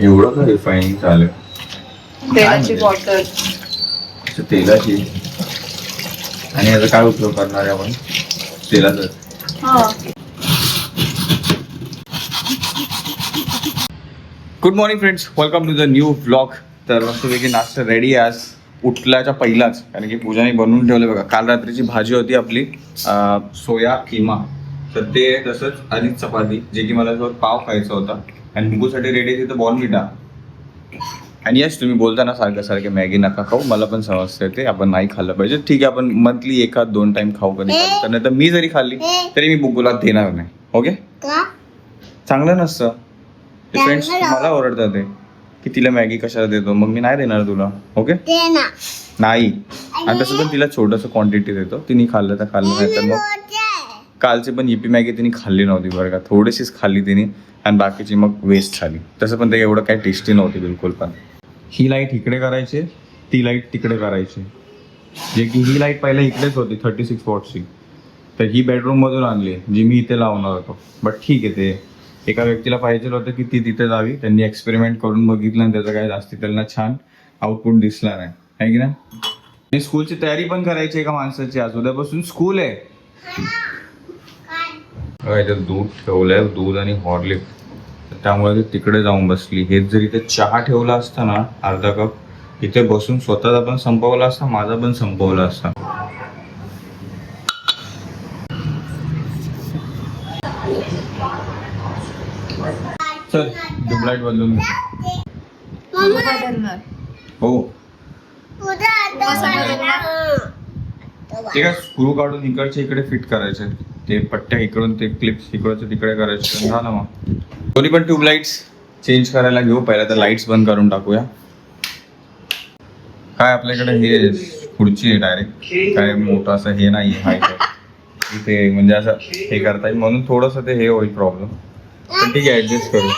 एवढं का रिफाईनिंग चालेल? तेलाची बॉटल. तेलाची. आणि याचा काय उपयोग करणार आहे आपण? तेलाचा. Good morning friends, welcome to the new vlog. तर मस्तपैकी नाश्ता रेडी आहे आज उठल्याच्या पहिलाच, कारण की पूजाने बनवून ठेवलं बघा. काल रात्रीची भाजी होती आपली सोया किमा, तर ते तसंच आणि चपाती, जे की मला सोबत पाव खायचा होता. आणि निंबूसाठी रेडी तिथं बॉर्नव्हिटा. आणि यस, तुम्ही बोलताना सारखे मॅगी नका खाऊ, मला पण समजतं ते आपण नाही खाल्लं पाहिजे. ठीक आहे, आपण मंथली एखाद 2 टाइम खाऊ कधी तर नाही तर मी जरी खाल्ली तरी मी बुगुला देणार नाही. ओके, चांगलं नसतं. फ्रेंड्स मला ओरडतात ते की तिला मॅगी कशाला देतो, मग मी नाही देणार तुला. ओके नाही. आणि तसं पण तिला छोटंसं क्वांटिटी देतो, तिने खाल्लं तर खाल्लं, नाही तर मग कालची पण इपी मॅगी तिने खाल्ली नव्हती बरं का, थोडीशीच खाल्ली तिने आणि बाकीची मग वेस्ट झाली. तसं पण ते एवढं काही टेस्टी नव्हती बिलकुल. पण ही लाईट इकडे करायची, ती लाईट तिकडे करायची, जे की ही लाईट पहिला इकडेच होती 36 वॉटची, तर ही बेडरूममधून आणली जी मी इथे लावणार होतो. बट ठीक आहे, ते एका व्यक्तीला पाहिजे होतं की ती तिथे जावी, त्यांनी एक्सपेरिमेंट करून बघितलं आणि त्याचं काय जास्ती त्यांना छान आउटपुट दिसला नाही, आहे की नाही. आणि स्कूलची तयारी पण करायची एका माणसाची, आज उद्यापासून स्कूल आहे. याच्यात दूध ठेवलंय, दूध आणि हॉर्लिक, त्यामुळे ते तिकडे जाऊन बसली. हेच जर इथे चहा ठेवला असता ना अर्धा कप, इथे बसून स्वतःचा पण संपवला असता, माझा पण संपवला असता. चल ट्यूबलाईट बदलून हो. ते काय स्क्रू काढून इकडच्या इकडे फिट करायचे, ते पट्ट्या इकडून ते क्लिप्स इकडच्या तिकडे करायचे, झालं. मग दोन्ही पण ट्यूबलाईट्स चेंज करायला घेऊ. पहिला तर लाईट्स बंद करून टाकूया. काय आपल्याकडे हे खुर्ची आहे डायरेक्ट, काय मोठं असं हे नाही हाईट आहे इथे, म्हणजे असं हे करता येईल म्हणून थोडंसं ते हे होईल प्रॉब्लेम, पण ठीक आहे ऍडजस्ट करू.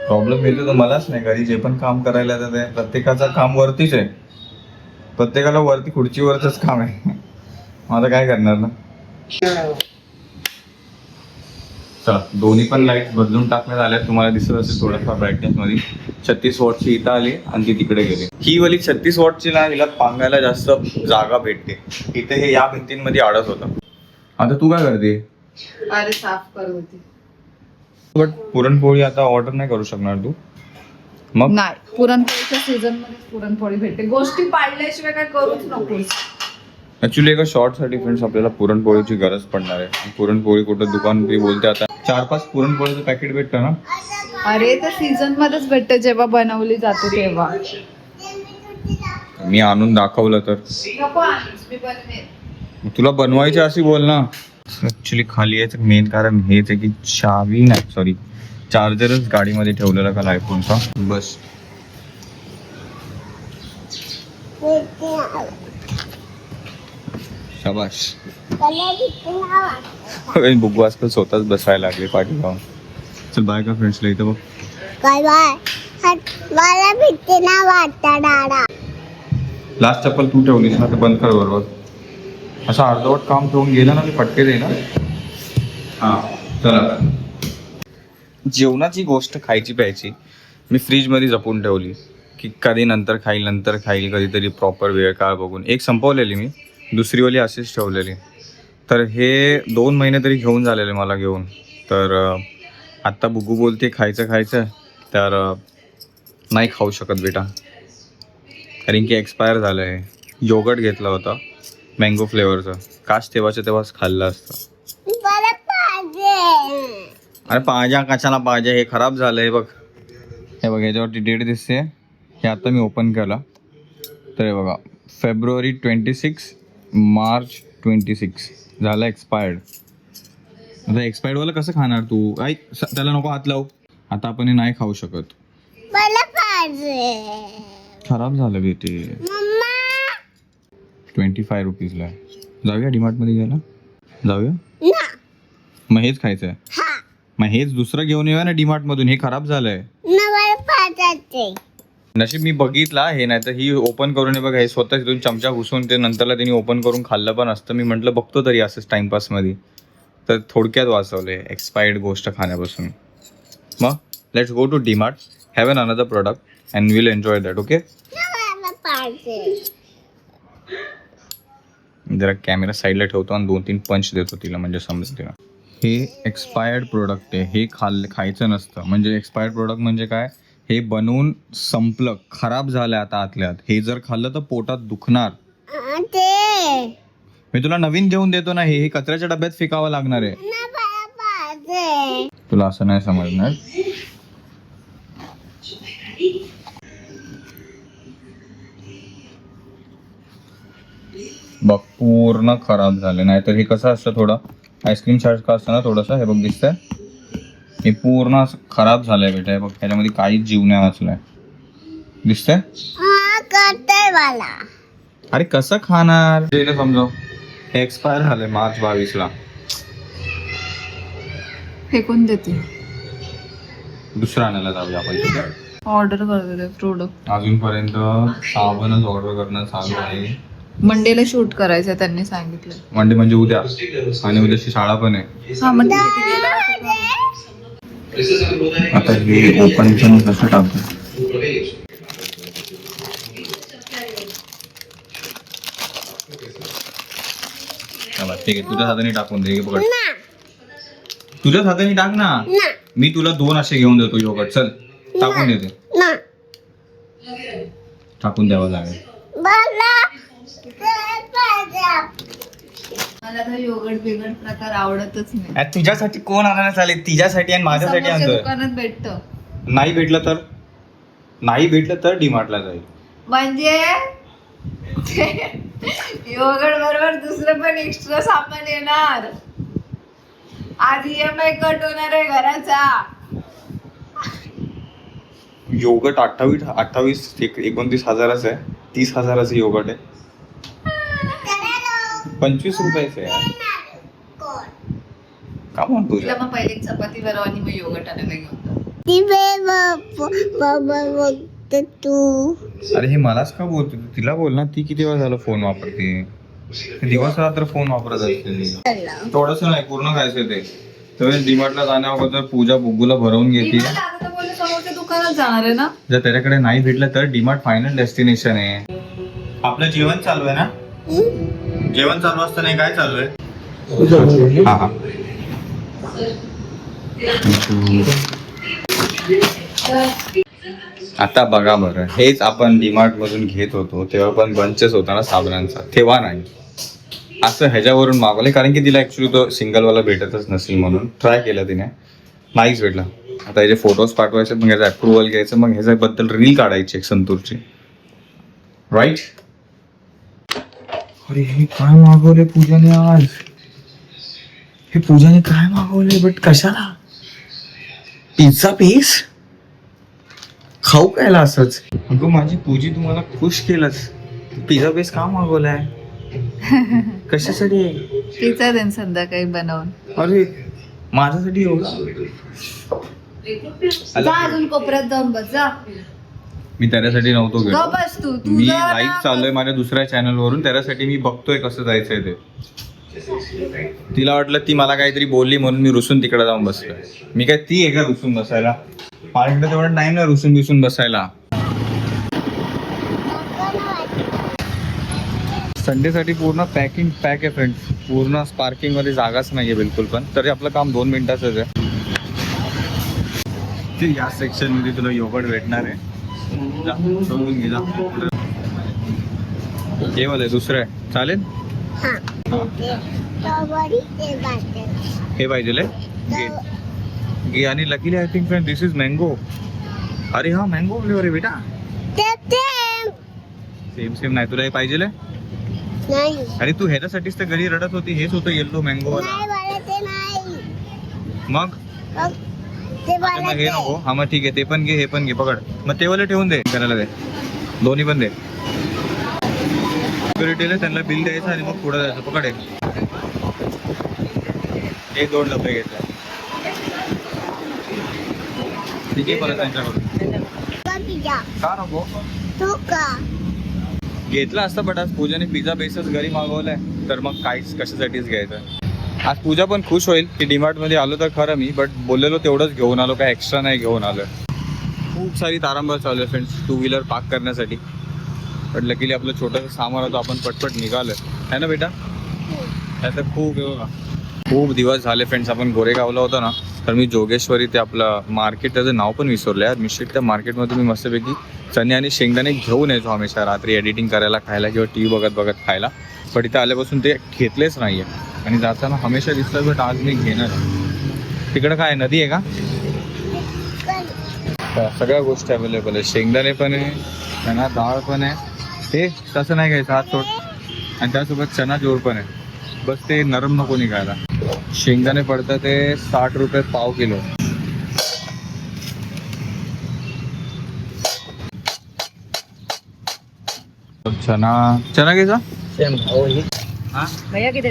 प्रॉब्लेम येतो तर मलाच नाही, घरी जे पण काम करायला येतं ते प्रत्येकाचं काम वरतीच आहे, प्रत्येकाला वरती खुर्चीवरच काम आहे. माझं काय करणार ना. चला, दोन्ही पण लाईट बदलून टाकण्यात आल्या. तुम्हाला दिसत असेल थोडंफार ब्राईटनेस मध्ये 36 वॉटची इथं आली आणि ती तिकडे गेली. ही वाली 36 वॉटची ना, हिला पांगायला जास्त जागा भेटते, इथे हे या भिंतींमध्ये अडत होतं. आता तू काय करते? अरे साफ करत होती. बट पुरणपोळी आता ऑर्डर नाही करू शकणार तू मग? नाही, पुरणपोळीच्या सीझन मध्ये पुरणपोळी भेटते, गोष्टी पाळल्याशिवाय काय करूच नकोस. ऍक्च्युली एका शॉर्ट साठी फ्रेंड्स आपल्याला पुरणपोळीची गरज पडणार आहे. पुरणपोळी कुठं दुकान ते बोलते आता 4-5 पुरणपोळीचं पॅकेट भेटतं ना. अरे ते सीझन मध्येच भेटते, जेव्हा बनवली जाते तेव्हा. मी आणून दाखवलं तर तुला बनवायची अशी बोल ना. ऍक्च्युली खाली यायचं मेन कारण हेच आहे की चावी नाही, सॉरी चार्जरच गाडीमध्ये ठेवलेला काल आयफोनचा. बस शाबाश. बुगू आजकाल स्वतःच बसायला लागले पाठी लावून. चल बाय का फ्रेंड्सला इथं बघ. काय बाय मला भीती ना वाटतं दादा. लास्ट चप्पल तू ठेवलीस ना, ते बंद कर बरोबर. असं अर्धवट काम ठेवून गेलं ना, ते फटके दे ना. हां चला, जेवणाची गोष्ट खायची प्यायची मी फ्रीजमध्ये जपून ठेवली की कधी नंतर खाईल कधीतरी प्रॉपर वेळ काळ बघून. एक संपवलेली मी, दुसरीवाली अशीच ठेवलेली. तर हे 2 महिने तरी घेऊन झालेले मला घेऊन. तर आत्ता बुगू बोलते खायचं, तर नाही खाऊ शकत बेटा, कारण की एक्सपायर झालं आहे. योगर्ट घेतला होता मँगो फ्लेवरचं, काश तेव्हाच खाल्लं असतं. मला पाहिजे. अरे पाहिजे कशाला पाहिजे, हे खराब झालं आहे बघ. हे बघ याच्यावरती डेट दिसते, हे आता मी ओपन केला तर हे बघा फेब्रुवारी 26 मार्च 26 झालं एक्सपायर्ड. आता एक्सपायर्डवाला कसं खाणार तू? त्याला नको हात लावू. आता आपण हे नाही खाऊ शकत. मला पाहिजे. खराब झालं बे ते. 25 रुपीजला आहे. जाऊया डीमार्टमध्ये घ्यायला, जाऊया ना. मग हेच खायचं आहे. मग हेच दुसरं घेऊन येऊया ना डीमार्टमधून. हे खराब झालंय. मला पाहिजे. नशीब मी बघितला हे, नाही तर ही ओपन करून हे बघा, हे स्वतः तिथून चमचा घुसून ते नंतरला त्यांनी ओपन करून खाल्लं पण असतं. मी म्हटलं बघतो तरी असंच टाइमपासमध्ये, तर थोडक्यात वाचवले एक्सपायर्ड गोष्ट खाण्यापासून. मग let's go to DMart, have an another product and will enjoy that. Okay, मला पाहिजे. जरा कॅमेरा साईडला ठेवतो आणि 2-3 पंच देतो तिला, म्हणजे समजते तिला. हे एक्सपायर्ड प्रोडक्ट आहे, हे खायचं नसतं. म्हणजे एक्सपायर्ड प्रोडक्ट म्हणजे काय, हे बनवून संपलं, खराब झालं आता आतल्यात. हे जर खाल्लं तर पोटात दुखणार. ते मी तुला नवीन घेऊन देतो ना, हे कचऱ्याच्या डब्यात फेकावं लागणार आहे. मला पाहिजे. तुला असं नाही समजणार. बघ पूर्ण खराब झाले. नाहीतर हे कसं असतं, थोडं आईस्क्रीम सारखं असतं ना थोडंसं. हे बघ दिसतंय, हे पूर्ण असं खराब झालंय बेटा. हे बघ ह्याच्यामध्ये काहीच जीव नाही वाचलाय, दिसतंय. करते मला. अरे कसं खाणार, समजाव. हे एक्सपायर झालंय मार्च 22ला. फेकून देते. दुसरं आणायला जाऊया आपण, ठीक आहे. ऑर्डर करते प्रोडक्ट. अजूनपर्यंत साबणच ऑर्डर करणं चालू आहे. मंडेला शूट करायचं त्यांनी सांगितलं. मंडे म्हणजे उद्या, आणि उद्याची शाळा पण आहे. हा मंडे आता हे ओपन पण कसं टाकतो. ठीक आहे, तुझ्या हाताने टाकून दे. बघ तुझ्याच हाताने टाक ना. मी तुला 2 असे घेऊन देतो योगर्ट. चल टाकून देते. टाकून द्यावं लागेल. मला तर योगर्ट बिगट प्रकार आवडतच नाही. तुझ्यासाठी कोण आणायला चालेल, तिच्यासाठी आणि माझ्यासाठी समोरच्या आणतोय. दुकानात भेटतं. नाही भेटलं तर डीमार्टला जाईल. म्हणजे योगर्ट बरोबर दुसरं पण एक्स्ट्रा सामान येणार. आज EMI कट होणार आहे घराचा. योगर्ट 29 हजाराचं आहे. 30 हजाराचं योगर्ट आहे. 25 रुपयाचं आहे. का म्हणतो तिला मग पहिले चपाती बनव आणि मग योगर्ट आणायला घेऊन जा. तू अरे हे मलाच का बोलतो, तिला बोल ना. ती किती वेळ झालं फोन वापरते, दिवस रात्र फोन वापरत असते. थोडस नाही, पूर्ण खायचं ते. तर डीमार्टला जाण्या अगोदर पूजा बुग्गूला भरवून घेते. समोरच्या दुकानात जाणार आहे ना. जर त्याच्याकडे नाही भेटलं तर डीमार्ट फायनल डेस्टिनेशन आहे. आपलं जेवण चालू आहे ना. जेवण चालू असताना काय चालू आहे. हा हा आता बघा बरं, हेच आपण डीमार्ट मधून घेत होतो तेव्हा पण बंचेस होता ना साबणांचा, तेव्हा नाही. असं ह्याच्यावरून मागवले, कारण की तिला ऍक्च्युली तो सिंगलवाला भेटतच नसेल म्हणून ट्राय केलं तिने, नाहीच भेटला. आता याचे फोटोज पाठवायचे, मग ह्याचं अप्रुव्हल घ्यायचं, मग ह्याच्याबद्दल रील काढायची एक संतूरची, राईट. अरे हे काय मागवले पूजाने आज. हे पूजाने काय मागवले, बट कशाला. पिझ्झा पीस खाऊ कायला असंच. अगं माझी पूजी तुम्हाला खुश केलंच. पिझ्झा बेस का मागवलाय, कशासाठी. पिझ्झा देन संध्याकाळी बनवून. अरे माझ्यासाठी एवढा. जा अजून कोपऱ्यात जाऊन बस जा. मी त्याच्यासाठी नव्हतो गेलो. बस तू मी लाईव्ह चाललोय माझ्या दुसऱ्या चॅनल वरून, त्याच्यासाठी मी बघतोय कसं जायचंय ते. तिला वाटलं ती मला काहीतरी बोलली म्हणून मी रुसून तिकडे जाऊन बसलोय. मी काय ती आहे का रुसून बसायला, माझ्याकडे तेवढा टाइम नाही रुसून बिसून बसायला. संडेसाठी पूर्ण पॅक आहे फ्रेंड्स. पूर्ण पार्किंग मध्ये जागाच नाहीये बिलकुल पण. तरी आपलं काम 2 मिनिटाचंच आहे. या सेक्शन मध्ये तुला योगर्ट भेटणार आहे. जा बघून घे जा. हे वाले दुसरं आहे, चालेल. हे पाहिजे घे. आणि luckily I think friend this is mango. अरे हा मँगो फ्लेवर आहे बेटा. सेम नाही. तुला हे पाहिजे. अरे तू ह्याच्यासाठीच तर घरी रडत होती. हेच होतं येल्लो मँगो वाला. मग हे नको. हा मग ठीक आहे, ते पण घे, हे पण घे. पकड मग ते वाले ठेवून दे, करायला दे. दोन्ही पण दे. सिक्युरिटीला त्यांना बिल द्यायचं आणि मग पुढे जायचं. पकड हे 2 डबे घेतले. ठीक आहे, परत त्यांच्याकडून का नको. घेतला असता, बट आज पूजाने पिझ्झा बेसच घरी मागवलाय, तर मग काहीच कशासाठीच घ्यायचं. आज पूजा पण खुश होईल की डीमार्ट मध्ये आलो तर खरं मी, बट बोललेलो तेवढंच घेऊन आलो, काय एक्स्ट्रा नाही घेऊन आलो. खूप सारी तारांबळ चालू आहे फ्रेंड्स टू व्हीलर पार्क करण्यासाठी. पण लकीली आपलं छोटंसं सामान होतं, आपण पटपट निघालो आहे ना बेटा. त्यात खूप खूप दिवस झाले फ्रेंड्स आपण गोरेगावला होतो ना, तर मी जोगेश्वरी ते आपलं मार्केट, त्याचं नाव पण विसरलं यार, मिश्रित त्या मार्केटमध्ये मी मस्तपैकी चणे आणि शेंगदाणे घेऊन यायचो हमेशा रात्री एडिटिंग करायला, खायला किंवा टी व्ही बघत खायला. पण इथं आल्यापासून ते घेतलेच नाही आहे आणि जाताना हमेशा दिसतं, बट आज मी घेणार. तिकडं काय नदी आहे का? सगळ्या गोष्टी अवेलेबल आहे, शेंगदाणे पण आहे, चणा डाळ पण आहे. हे तसं नाही घ्यायचं, हात सोड. आणि त्यासोबत चणा जोड पण आहे, बस ते नरम नको निघायला. शेंगदाणे पडतं ते 60 रुपये पाव किलो. चना चना घ्यायचा. भैया किती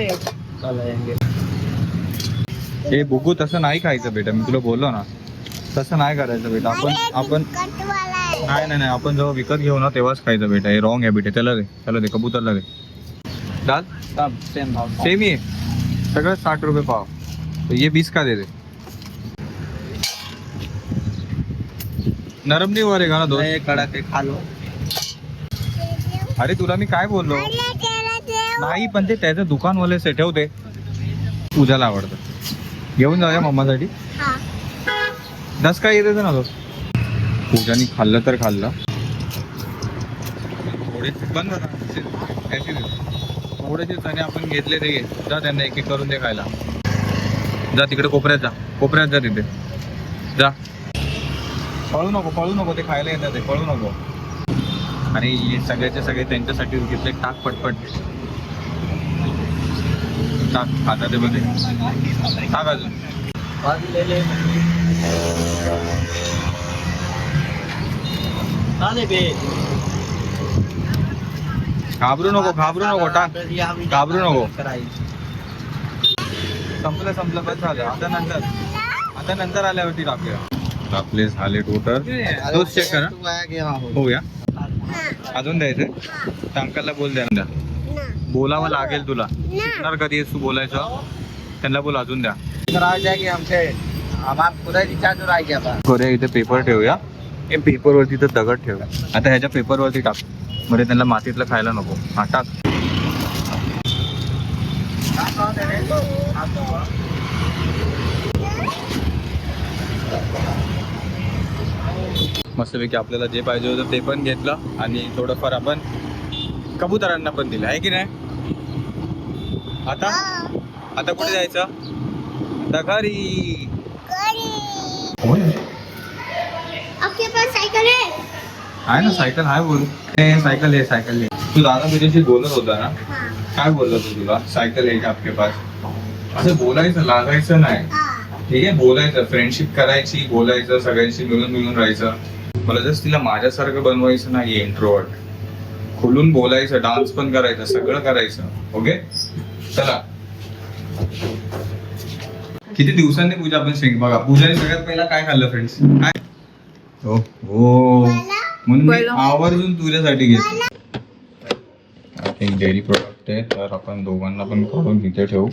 हे बुगू तसं नाही खायचं बेटा, मी तुला बोललो ना तसं नाही करायचं बेटा. आपण नाही आपण जेव्हा विकत घेऊ ना तेव्हाच खायचं बेटा. हे रॉंग आहे बेटा. त्याला दे कबूतरला दे. दाल सेम ही आहे सगळं 60 रुपये पाव. तो ये 20 का दे दे. नरम नाही वर आहे का ना दोन कडा ते खा लो. अरे तुला मी काय बोललो नाही, पण ते त्याचं दुकानवाले से ठेवते, पूजाला आवडतं. घेऊन जाऊया मम्मासाठी. 10 काय येते ना तो. पूजानी खाल्लं तर खाल्लं. थोडे बंद थोडेसे चणे आपण घेतले ते घे जा, त्यांना एक एक करून दे खायला. जा तिकडे कोपऱ्यात जा तिथे जा. पळू नको ते खायला येतात, ते पळू नको. आणि हे सगळ्याचे सगळे त्यांच्यासाठी घेतले. टाक पटपट टाक खाता ते मध्ये टाक अजून. घाबरू नको टाक. घाबरू नको. संपलं बस झालं. आता नंतर आल्यावरती टाकूया. आपले झाले टोटल. तोच चेक करा. होऊया अजून द्यायचं. अंकलला बोल द्या. बोलावं लागेल तुला. शिकणार कधी तू बोलायचं. त्यांना बोल अजून द्या. करूया इथे पेपर ठेवूया. हे पेपरवरती तर दगड ठेवूया. आता ह्याच्या पेपरवरती टाक. बरे त्यांना मातीतलं खायला नको. हा टाक. मस्तपैकी आपल्याला जे पाहिजे होतं ते पण घेतलं आणि थोडंफार आपण कबुतरांना पण दिलं आहे की नाही. आता कुठे जायचं. आता घरी. आपके पास साइकिल आहे ना सायकल आहे. बोल सायकल आहे. तू दादा तुझ्याशी बोलत होता ना. काय बोलला तू तुला. सायकल आहे का आपके पास. असं बोलायचं लागायचं नाही. ठीक आहे बोलायचं. फ्रेंडशिप करायची. बोलायचं सगळ्यांशी मिळून राहायचं. मला जस्ट तिला माझ्यासारखं बनवायचं नाहीये. इंट्रोवर्ट खुलून बोलायचं. डान्स पण करायचं. सगळं करायचं. ओके चला. किती दिवसांनी पूजा आपण शिक. बघा पूजाने सगळ्यात पहिला काय खाल्लं फ्रेंड्स. काय हो म्हणून मी आवर्जून तुझ्यासाठी घेतो. एक डेअरी प्रोडक्ट आहे तर आपण दोघांना पण काढून इथे ठेवू.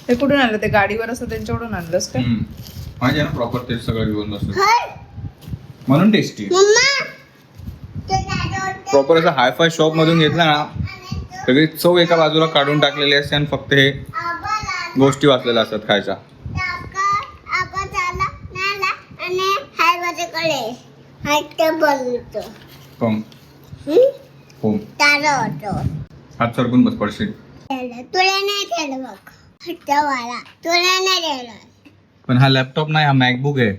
ते कुठून आणलं. ते गाडीवर असं त्यांच्याकडून आणलंस का. माझ्या ना प्रॉपर ते सगळं घेऊन बसतो म्हणून टेस्टी. प्रॉपर असं हायफाय शॉप मधून घेतला ना सगळी चव एका बाजूला काढून टाकलेली असते आणि फक्त हे गोष्टी वाचलेल्या असतात खायच्या. हात सरकून बस पडशील. तुला नाही केलं बघ. तुला नाही केलं. पण हा लॅपटॉप नाही, हा मॅकबुक आहे.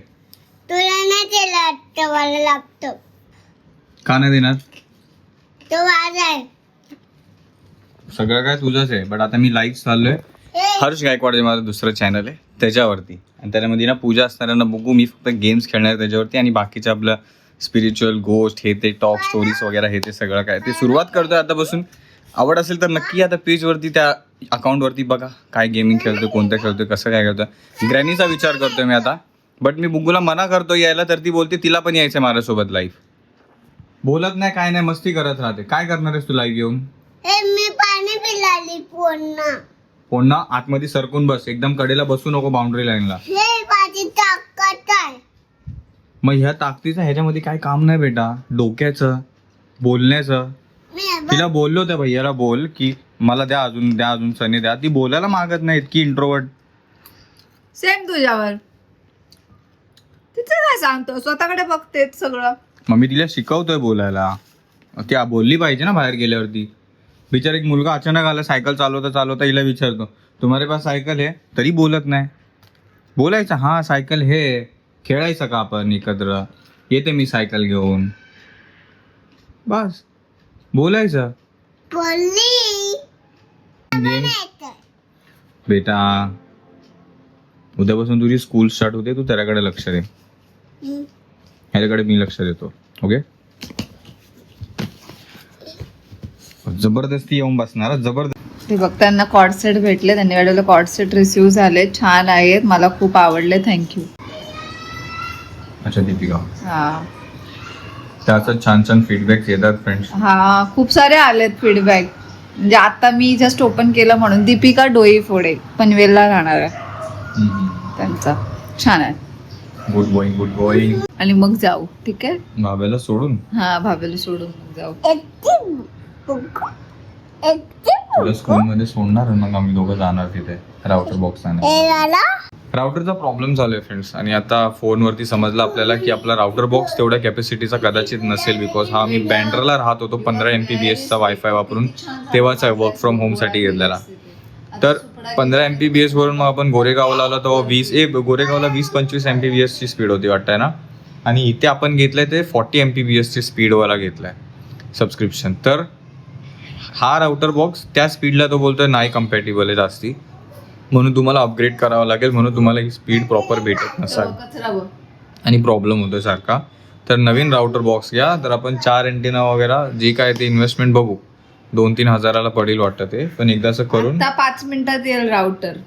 तुला नाही केलं लॅपटॉप. का नाही देणार. तो माझा आहे. सगळं काय तुझंच आहे. बट आता मी लाईक चाललोय. हर्ष गायकवाड जे माझं दुसरं चॅनल आहे त्याच्यावरती. आणि त्याच्यामध्ये ना पूजा असणाऱ्यांना बघू. मी फक्त गेम्स खेळणार त्याच्यावरती आणि बाकीचं आपलं स्पिरिच्युअल गोष्ट हे ते टॉक स्टोरीज वगैरे हे ते सगळं काय ते सुरुवात करतोय आतापासून. आवड असेल तर नक्की आता पेजवरती त्या अकाउंटवरती बघा काय गेमिंग खेळतोय, कोणतं खेळतोय, कसं काय करतोय. ग्रॅनीचा विचार करतोय मी आता. बट मी बुग्गूला मना करतो यायला तर ती बोलते तिला पण यायचं माझ्यासोबत लाईव्ह. बोलत नाही काय नाही, मस्ती करत राहते. काय करणार आहेस तू लाईव्ह घेऊन? हे मी पाणी पिलाली पुन्हा. पुन्हा आतमध्ये सरकून बस, एकदम कडेला बसू नको बाउंड्री लाईनला. हे माझी ताकद आहे. मग ह्या ताकदीचं ह्याच्यामध्ये काय काम नाही बेटा, डोक्याचं बोलण्याचं. मी तिला बोललो त्या भैयाला बोल की मला द्या अजून सनी द्या. ती बोलायला मागत नाही, इतकी इंट्रोवर्ट. सेम तुझ्यावर. तिचं काय सांगतो, स्वतःकडे बघतेच सगळं. मग मी तिला शिकवतोय बोलायला. ती बोलली पाहिजे ना बाहेर गेल्यावरती. बिचार एक मुलगा अचानक आला, सायकल चालवता हिला विचारतो तुम्हारे पास सायकल है, तरी बोलत नाही. बोलायचं हा सायकल हे, खेळायचं का आपण एकत्र, येते मी सायकल घेऊन, बस बोलायचं. बोलली बेटा उद्यापासून तुझी स्कूल स्टार्ट होते, तू त्याच्याकडे लक्ष दे, ह्याच्याकडे मी लक्ष देतो. ओके, जबरदस्ती येऊन बसणार, जबरदस्ती. ते बघ, त्यांना कॉर्ड सेट भेटले, त्यांनी वेळेला कॉर्ड सेट रिसीव्ह झाले, छान आहेत, मला खूप आवडले, थँक्यू. अच्छा दीपिका, हा त्याचं छान छान फीडबॅक येतात फ्रेंड्स. हा, खूप सारे आलेत फीडबॅक. म्हणजे आता मी जस्ट ओपन केलं म्हणून. दीपिका डोई फोडे, पनवेलला राहणार आहे, त्यांचा छान आहे. गुड बॉईंग. आणि मग जाऊ, ठीक आहे. भाव्याला सोडून, हा, भावेला सोडून मग जाऊ. तुला स्कूल मध्ये सोडणार मग आम्ही दोघं जाणार तिथे राउटर बॉक्स आणायला. राउटरचा प्रॉब्लेम झालोय फ्रेंड्स, आणि आता फोनवरती समजलं आपल्याला की आपला राउटर बॉक्स तेवढ्या कॅपॅसिटीचा कदाचित नसेल. बिकॉज हा मी बँड्राला राहत होतो 15 MPBS चा वायफाय वापरून, तेव्हाच आहे वर्क फ्रॉम होम साठी घेतलेला. तर 15 MPBS वरून मग आपण गोरेगावला आलो तेव्हा गोरेगावला 20-25 MPBS ची स्पीड होती वाटतंय ना. आणि इथे आपण घेतलंय ते 40 MPBS ची स्पीडवाला घेतलाय सबस्क्रिप्शन. तर हा राउटर बॉक्स त्या स्पीडला तो बोलतोय नाही कम्पॅटेबल आहे जास्ती, म्हणून तुम्हाला अपग्रेड करावं लागेल, म्हणून तुम्हाला ही स्पीड प्रॉपर भेटत नसाल आणि प्रॉब्लेम होतोय सारखा. तर नवीन राउटर बॉक्स घ्या. तर आपण 4 अँटेना वगैरे जे काय ते इन्व्हेस्टमेंट बघू, 2-3 हजाराला पडेल वाटतं ते, पण एकदा असं करून. 5 मिनिटात येईल राउटर,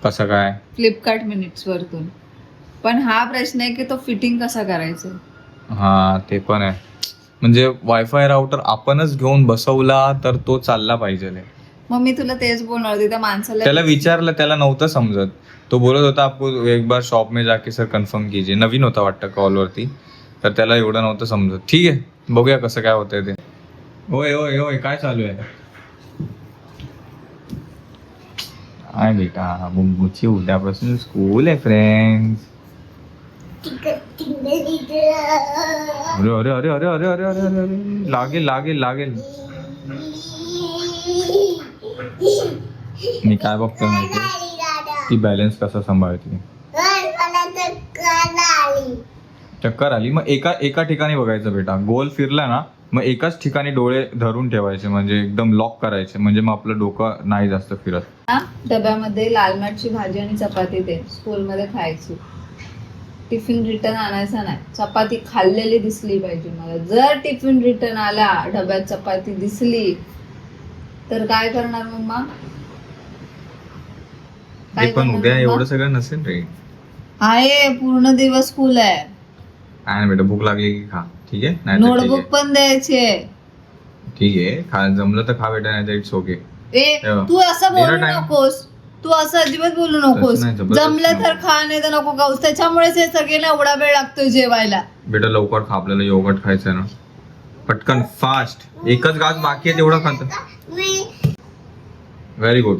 कसं काय? फ्लिपकार्ट मिनिट्स वरतून. पण हा प्रश्न आहे की तो फिटिंग कसा करायचा. हा ते पण आहे. म्हणजे वायफाय राउटर आपणच घेऊन बसवला तर तो चालला पाहिजे. मग मी तुला तेच बोलणार होती, त्या माणसाला त्याला विचारलं, त्याला नव्हतं समजत. तो बोलत होता आपको एक बार शॉप में जाके सर कन्फर्म कीजिए. नवीन होता वाटतं कॉलवरती, तर त्याला एवढं नव्हतं समजत. ठीक आहे, बघूया कसं काय होतंय ते. ओय काय चालू आहे? काय बेटा, बुंबूची उद्यापासून स्कूल आहे फ्रेंड्स. अरे अरे अरे अरे अरे अरे अरे अरे, लागेल. मी काय बघतोय माहिती, ती बॅलन्स कसा सांभाळते. चक्कर आली. मग एका ठिकाणी बघायचं बेटा, गोल फिरला ना मग एकाच ठिकाणी डोळे धरून ठेवायचे, म्हणजे एकदम लॉक करायचे, म्हणजे मग आपलं डोकं नाही जास्त फिरत. डब्यामध्ये लाल माठची भाजी आणि चपाती दे, स्कूलमध्ये खायची. टिफिन रिटर्न आणायचा नाही, चपाती खाल्लेली दिसली पाहिजे मला. जर टिफिन रिटर्न आला, डब्यात चपाती दिसली तर काय करणार मम्मा? पण उद्या एवढं सगळं नसेल रे. आहे, पूर्ण दिवस स्कूल आहे. काय ना बेटा, भूक लागली की खा, ठीक आहे. नाही नोटबुक पण द्यायचे. ठीक आहे, खा, जमलं तर खा बेटा, नाही तर इट्स ओके. तू असं बोलू नकोस, तू असं अजिबात बोलू नकोस. जमलं तर खा, नाही तर नको खाऊस. त्याच्यामुळेच हे सगळ्यांना एवढा वेळ लागतोय जेवायला. बेटा लवकर खा, आपल्याला योगर्ट खायचंय ना, पटकन फास्ट. एकच घास बाकी आहे तेवढं खात. Very good.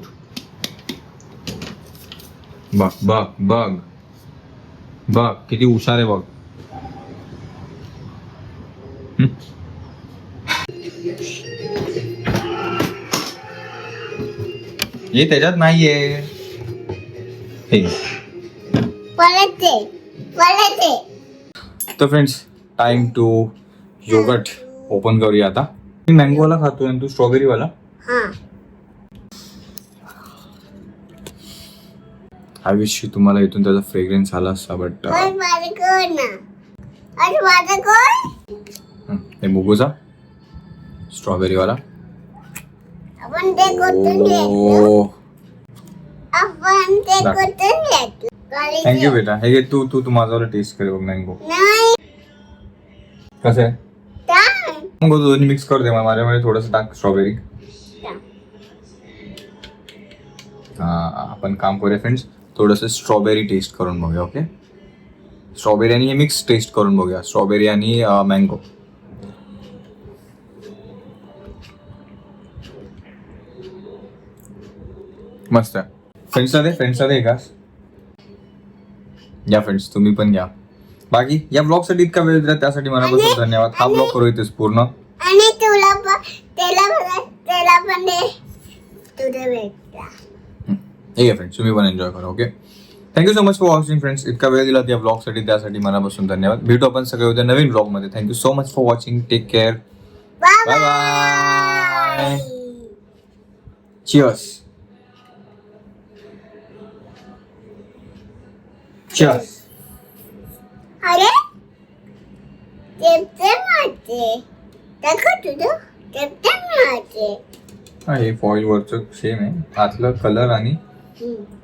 बघ किती हुशार आहे बघ. हे त्याच्यात नाहीये. तर friends, time to yogurt open करूया आता. मी मँगो वाला खातोय आणि तू स्ट्रॉबेरी वाला. आय विश तुम्हाला इथून त्याचा फ्रेग्रन्स आला असता, बट हे मुगूचा स्ट्रॉबेरी वाला. थँक्यू बेटा. हे घे, तू माझ्यावर टेस्ट कर बघ मँगो कसं आहे. मग दोन्ही मिक्स करू दे मग माझ्यामध्ये थोडंसं टाक स्ट्रॉबेरी. आपण काम करूया फ्रेंड्स, थोडंसं स्ट्रॉबेरी टेस्ट करून बघूया. ओके, स्ट्रॉबेरी आणि हे मिक्स टेस्ट करून बघूया, स्ट्रॉबेरी आणि मँगो. मस्त आहे. फ्रेंड्सला दे का या फ्रेंड्स, तुम्ही पण घ्या. बाकी या ब्लॉग साठी इतका वेळ दिला त्यासाठी मनापासून धन्यवाद. हा ब्लॉग करू इथेच पूर्ण. आणि तुला त्याला पण दे तुझ्या भेटला. ठीक आहे फ्रेंड्स, तुम्ही पण एन्जॉय करा. Okay, thank you so much for watching friends. इतका वेळ दिला या ब्लॉग साठी त्यासाठी मनापासून धन्यवाद. भेटू आपण सगळे उद्या नवीन ब्लॉग मध्ये. Thank you so much for watching. Take care. Bye bye. Cheers. Cheers. अरे ते माझे दाखव तुझं ते माझे. हा, हे फॉईल वरचं सेम आहे, आतलं कलर आणि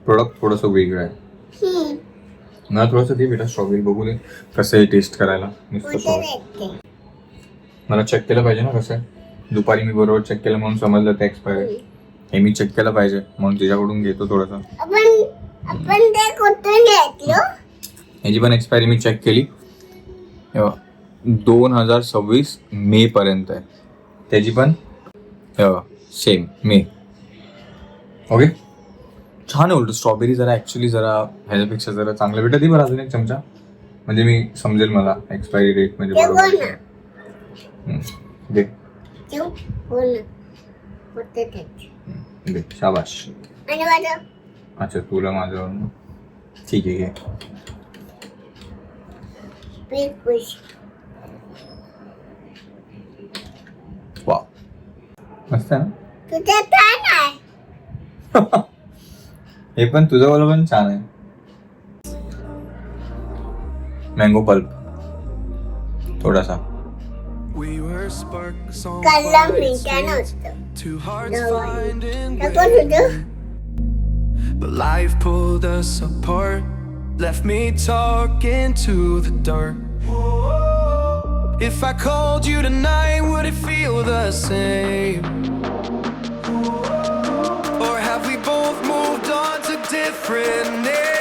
प्रोडक्ट थोडंसं वेगळं आहे. मला थोडंसं दे बेटा स्ट्रॉबेरी, बघू दे कसं आहे टेस्ट करायला. नुसतं मला चेक केलं पाहिजे ना कसं आहे. दुपारी मी बरोबर चेक केलं म्हणून समजलं ते एक्सपायर आहे. हे मी चेक केलं पाहिजे म्हणून तिच्याकडून घेतो थोडंसं. आपण ते कुठून घेतलो. याची पण एक्सपायरी मी चेक केली, 2026 मे पर्यंत आहे. त्याची पण सेम मे. ओके, छान आहे. उलट स्ट्रॉबेरी जरा ऍक्च्युली जरा ह्याच्यापेक्षा जरा चांगलं भेटत. बरं अजून एक चमचा म्हणजे मी समजेल मला एक्सपायरी डेट म्हणजे बरोबर. दे शाबाश. अच्छा तुला माझं ठीक आहे घे. वा मस्त आहे ना. तुझं छान आहे. हे पण तुझं वाला पण छान आहे. मँगो पल्प थोडासा. कलर मीठा नव्हतं. नको तुझं. But life pulled us apart, left me talking to the dark. If I called you tonight, would it feel the same? Or have we both moved on to different names?